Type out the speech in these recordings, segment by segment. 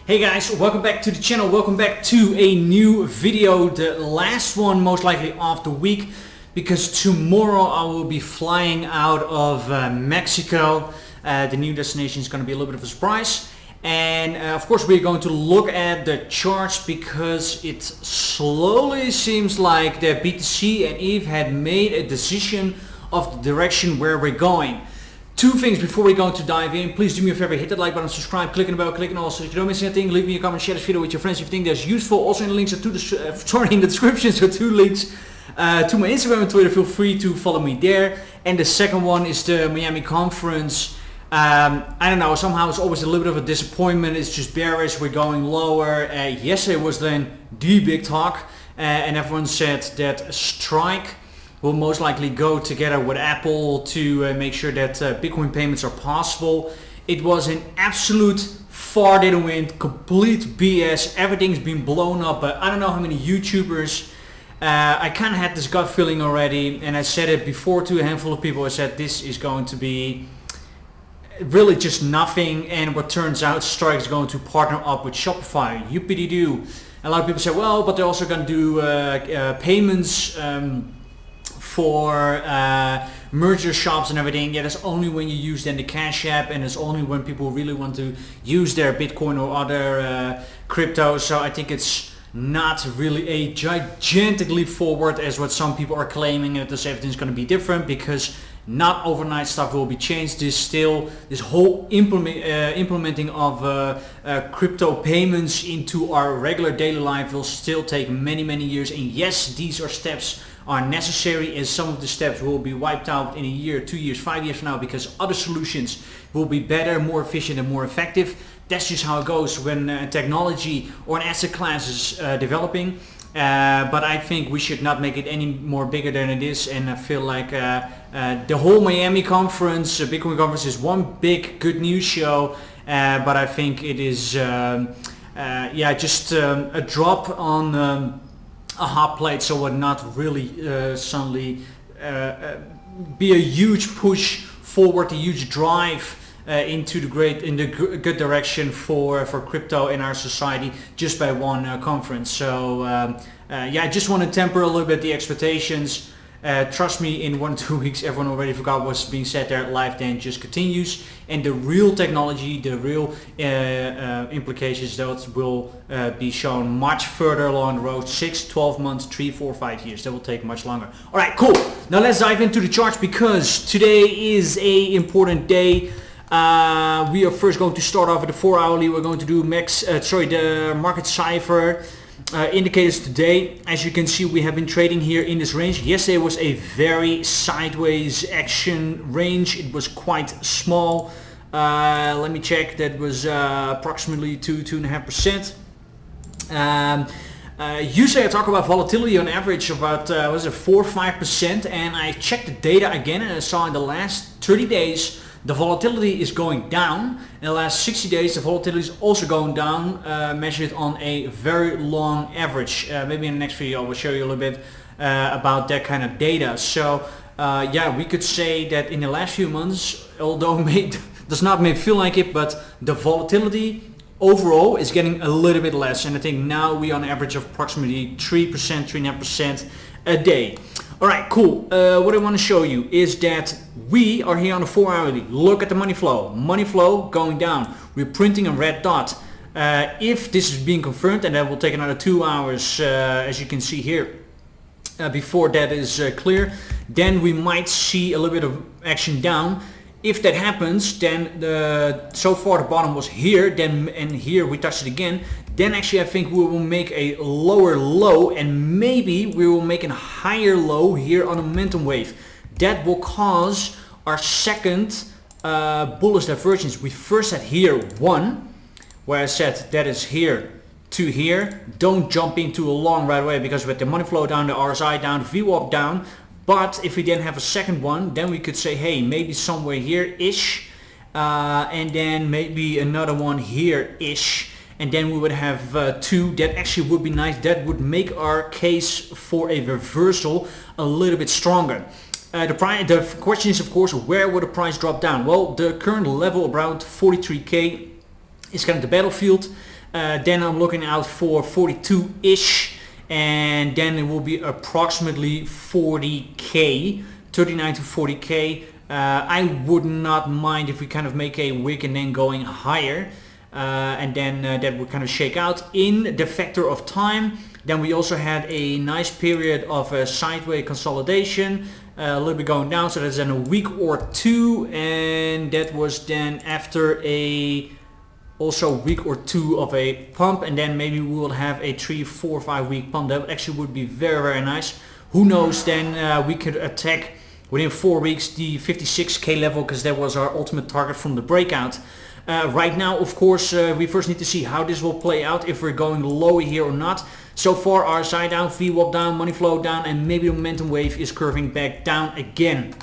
Hey guys, welcome back to the channel, welcome back to a new video, the last one most likely of the week, because tomorrow I will be flying out of Mexico. The new destination is going to be a little bit of a surprise, and of course we're going to look at the charts because it slowly seems like the BTC and ETH had made a decision of the direction where we're going. Two things before we're going to dive in. Please do me a favor, hit that like button, subscribe, click on the bell, click on all so you don't miss anything. Leave me a comment, share this video with your friends if you think that's useful. Also in the links to the in the description, so two links to my Instagram and Twitter. Feel free to follow me there. And the second one is the Miami conference. I don't know, somehow it's always a little bit of a disappointment. It's just bearish, we're going lower. Yesterday was then the big talk, and everyone said that Strike will most likely go together with Apple to make sure that Bitcoin payments are possible. It was an absolute fart in the wind, complete BS. Everything's been blown up by I don't know how many YouTubers. I kind of had this gut feeling already, and I said it before to a handful of people. I said this is going to be really just nothing, and what turns out, Strike is going to partner up with Shopify. Yippee-dee-doo. A lot of people say, well, but they're also going to do payments for merger shops and everything. Yeah, that's only when you use then the Cash App, and it's only when people really want to use their Bitcoin or other crypto. So I think it's not really a gigantic leap forward as what some people are claiming, that everything's going to be different, because not overnight stuff will be changed. This whole implementing of crypto payments into our regular daily life will still take many years. And yes, these are steps are necessary, and some of the steps will be wiped out in a year, 2 years, 5 years from now, because other solutions will be better, more efficient and more effective. That's just how it goes when technology or an asset class is developing. But I think we should not make it any more bigger than it is, and I feel like the whole Miami conference, Bitcoin conference, is one big good news show, but I think it is just a drop on a hot plate, so would not really suddenly be a huge push forward, a huge drive into the good direction for crypto in our society just by one conference. So I just want to temper a little bit the expectations. Trust me, in 1-2 weeks everyone already forgot what's being said there. Life then just continues, and the real technology, the real implications, that will be shown much further along the road. 6, 12 months, 3, 4, 5 years. That will take much longer. All right, cool. Now let's dive into the charts, because today is a important day. We are first going to start off with the 4-hourly. We're going to do the market cipher indicators today. As you can see, we have been trading here in this range. Yesterday was a very sideways action range. It was quite small. Let me check. That was approximately 2.5%. Usually I talk about volatility on average about 4 or 5%, and I checked the data again, and I saw in the last 30 days the volatility is going down. In the last 60 days the volatility is also going down, measured on a very long average. Maybe in the next video I will show you a little bit about that kind of data. So we could say that in the last few months, although it does not feel like it, but the volatility overall is getting a little bit less, and I think now we on average of approximately 3%, 3.5% a day. Alright, cool. What I want to show you is that we are here on the 4-hourly. Look at the money flow. Money flow going down. We're printing a red dot. If this is being confirmed, and that will take another 2 hours, as you can see here, before that is clear, then we might see a little bit of action down. If that happens, then so far the bottom was here, and here we touched it again. Then actually I think we will make a lower low, and maybe we will make a higher low here on a momentum wave. That will cause our second bullish divergence. We first had here 1, where I said that is here to here. Don't jump into a long right away, because with the money flow down, the RSI down, VWAP down. But if we then have a second one, then we could say, hey, maybe somewhere here-ish, and then maybe another one here-ish, and then we would have 2. That actually would be nice. That would make our case for a reversal a little bit stronger. The question is, of course, where would the price drop down? Well, the current level around 43k is kind of the battlefield. Then I'm looking out for 42-ish, and then it will be approximately 40k, 39 to 40k. I would not mind if we kind of make a wick and then going higher, and then that would kind of shake out in the factor of time. Then we also had a nice period of sideways consolidation, a little bit going down, so that's then a week or two, and that was then after a also week or two of a pump, and then maybe we will have a 3, 4, 5 week pump. That actually would be very nice. Who knows, then we could attack within 4 weeks the 56k level, because that was our ultimate target from the breakout. Right now, of course, we first need to see how this will play out, if we're going lower here or not. So far, RSI down, VWAP down, money flow down, and maybe the momentum wave is curving back down again.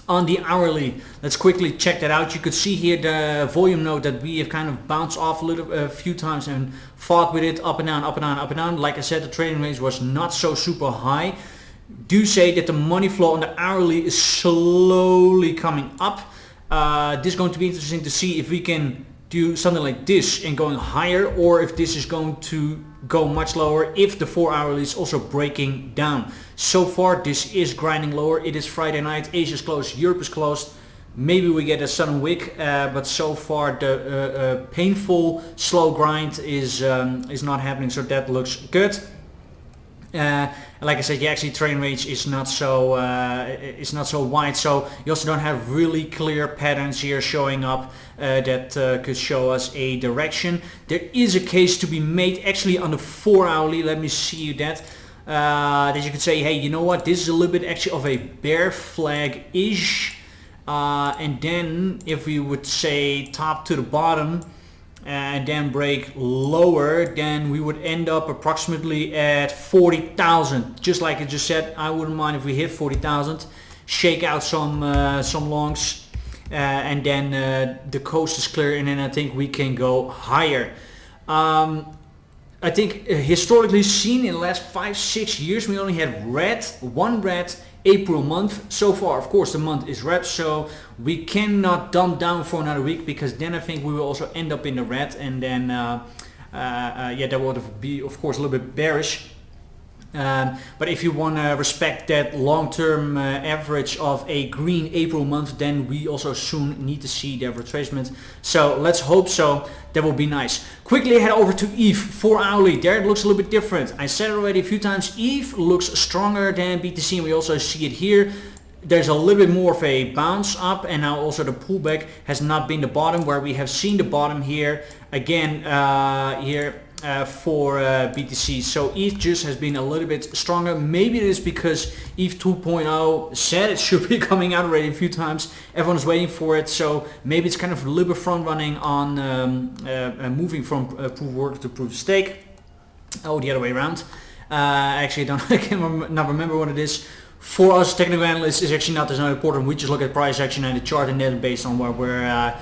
On the hourly, let's quickly check that out. You could see here the volume node that we have kind of bounced off a few times and fought with it up and down, up and down, up and down. Like I said, the trading range was not so super high. Do say that the money flow on the hourly is slowly coming up. This is going to be interesting to see if we can do something like this and going higher, or if this is going to go much lower if the 4 hourly is also breaking down. So far this is grinding lower. It is Friday night, Asia is closed, Europe is closed. Maybe we get a sudden wick, but so far the painful slow grind is not happening, so that looks good. Like I said, actually trading range is not so wide, so you also don't have really clear patterns here showing up that could show us a direction. There is a case to be made actually on the 4 hourly. Let me see that. That you could say, hey, you know what, this is a little bit actually of a bear flag ish, and then if we would say top to the bottom and then break lower, then we would end up approximately at 40,000. Just like I just said, I wouldn't mind if we hit 40,000, shake out some longs, and then the coast is clear, and then I think we can go higher. I think historically seen in the last 5-6 years, we only had one red April month so far. Of course the month is red, so we cannot dump down for another week, because then I think we will also end up in the red, and then yeah, that would be of course a little bit bearish. But if you want to respect that long-term average of a green April month, then we also soon need to see the retracement. So let's hope so. That will be nice. Quickly head over to ETH 4 hourly. There it looks a little bit different. I said it already a few times, ETH looks stronger than BTC, and we also see it here. There's a little bit more of a bounce up, and now also the pullback has not been the bottom, where we have seen the bottom here again here for BTC. So ETH just has been a little bit stronger. Maybe it is because ETH 2.0 said it should be coming out already a few times. Everyone is waiting for it, so maybe it's kind of a little bit front running on moving from proof of work to proof of stake. Oh, the other way around. Actually, I cannot remember what it is. For us technical analysts, is actually not as important. We just look at price action and the chart, and then based on what we're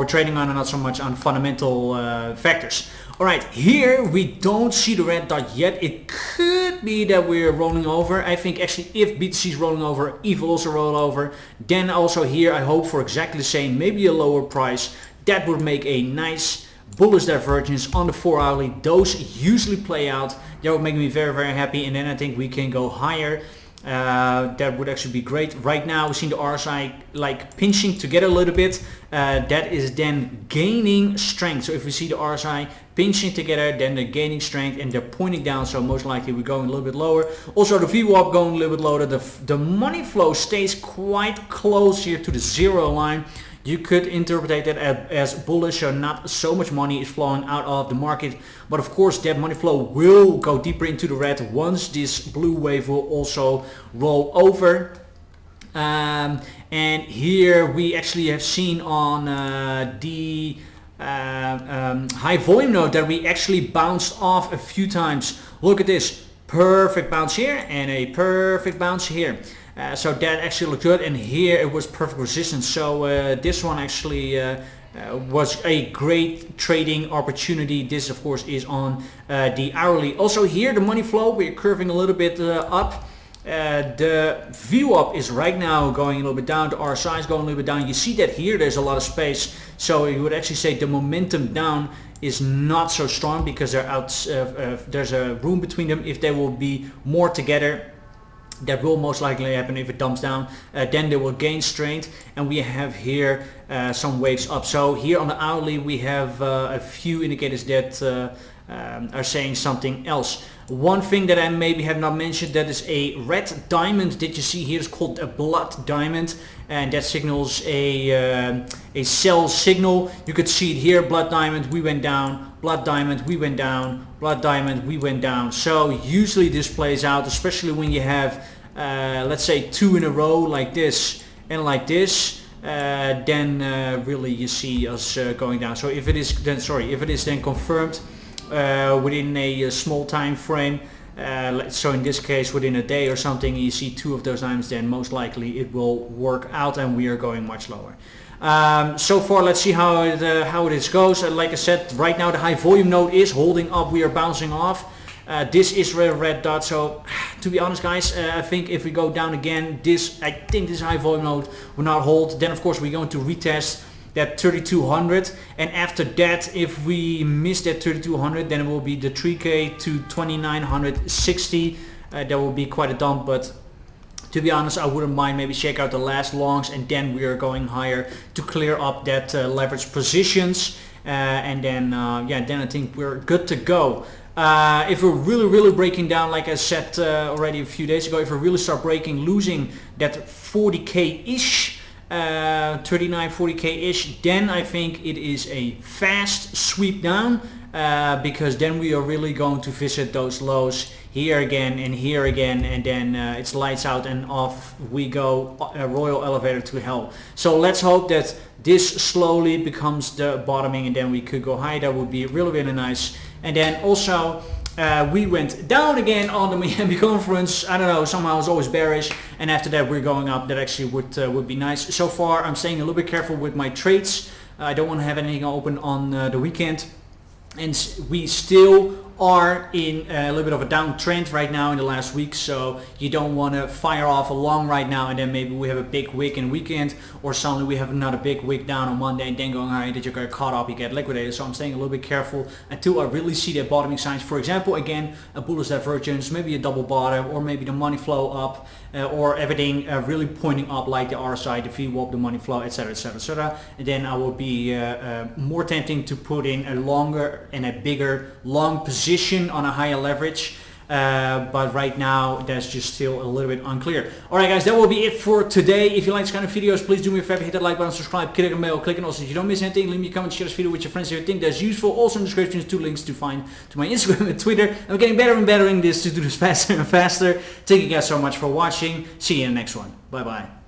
trading on, and not so much on fundamental factors. Alright, here we don't see the red dot yet. It could be that we're rolling over. I think actually if BTC is rolling over, ETH will also roll over. Then also here I hope for exactly the same, maybe a lower price. That would make a nice bullish divergence on the 4 hourly. Those usually play out. That would make me very happy, and then I think we can go higher. That would actually be great. Right now we've seen the RSI like pinching together a little bit. That is then gaining strength. So if we see the RSI pinching together, then they're gaining strength and they're pointing down, so most likely we're going a little bit lower. Also the VWAP going a little bit lower. The money flow stays quite close here to the 0 line. You could interpret that as bullish, so not so much money is flowing out of the market. But of course that money flow will go deeper into the red once this blue wave will also roll over. And here we actually have seen on the high volume node that we actually bounced off a few times. Look at this, perfect bounce here and a perfect bounce here. So that actually looked good, and here it was perfect resistance. So this one actually was a great trading opportunity. This of course is on the hourly. Also here the money flow, we're curving a little bit up. The VWAP is right now going a little bit down. The RSI is going a little bit down. You see that here there's a lot of space. So you would actually say the momentum down is not so strong because there's a room between them. If they will be more together, that will most likely happen. If it dumps down, then they will gain strength, and we have here some waves up. So here on the hourly we have a few indicators that are saying something else. One thing that I maybe have not mentioned, that is a red diamond that you see here is called a blood diamond, and that signals a sell signal. You could see it here, blood diamond, we went down, blood diamond, we went down, blood diamond, we went down. So usually this plays out, especially when you have let's say 2 in a row like this and like this, then really you see us going down. So if it is then confirmed within a small time frame, so in this case within a day or something, you see 2 of those diamonds, then most likely it will work out and we are going much lower. So far, let's see how this goes. Like I said, right now the high volume node is holding up. We are bouncing off. This is a red dot. So to be honest, guys, I think if we go down again, I think this high volume node will not hold. Then of course we're going to retest that 3200, and after that, if we miss that 3200, then it will be the 3k to 2960. That will be quite a dump, but to be honest, I wouldn't mind maybe check out the last longs, and then we are going higher to clear up that leverage positions, and then then I think we're good to go. If we're really breaking down, like I said already a few days ago, if we really start losing that 40k-ish, 39-40k-ish, then I think it is a fast sweep down, because then we are really going to visit those lows here again and here again, and then it's lights out and off we go, a royal elevator to hell. So let's hope that this slowly becomes the bottoming, and then we could go high. That would be really nice. And then also we went down again on the Miami conference. I don't know, somehow it's always bearish, and after that we're going up. That actually would be nice. So far I'm staying a little bit careful with my trades. I don't want to have anything open on the weekend, and we still are in a little bit of a downtrend right now in the last week, so you don't want to fire off a long right now and then maybe we have a big wick in weekend, or suddenly we have another big wick down on Monday and then going high, that you get caught up, you get liquidated. So I'm staying a little bit careful until I really see the bottoming signs. For example, again, a bullish divergence, maybe a double bottom, or maybe the money flow up, or everything really pointing up, like the RSI, the VWAP, the money flow, etc, etc, etc. And then I will be more tempting to put in a longer and a bigger long position on a higher leverage, but right now that's just still a little bit unclear. Alright guys, that will be it for today. If you like this kind of videos, please do me a favor, hit that like button, subscribe, click on the bell, click on also so you don't miss anything. Leave me a comment, share this video with your friends if you think that's useful. Also in the description is 2 links to find to my Instagram and Twitter. I'm getting better and better in this, to do this faster and faster. Thank you guys so much for watching. See you in the next one. Bye bye.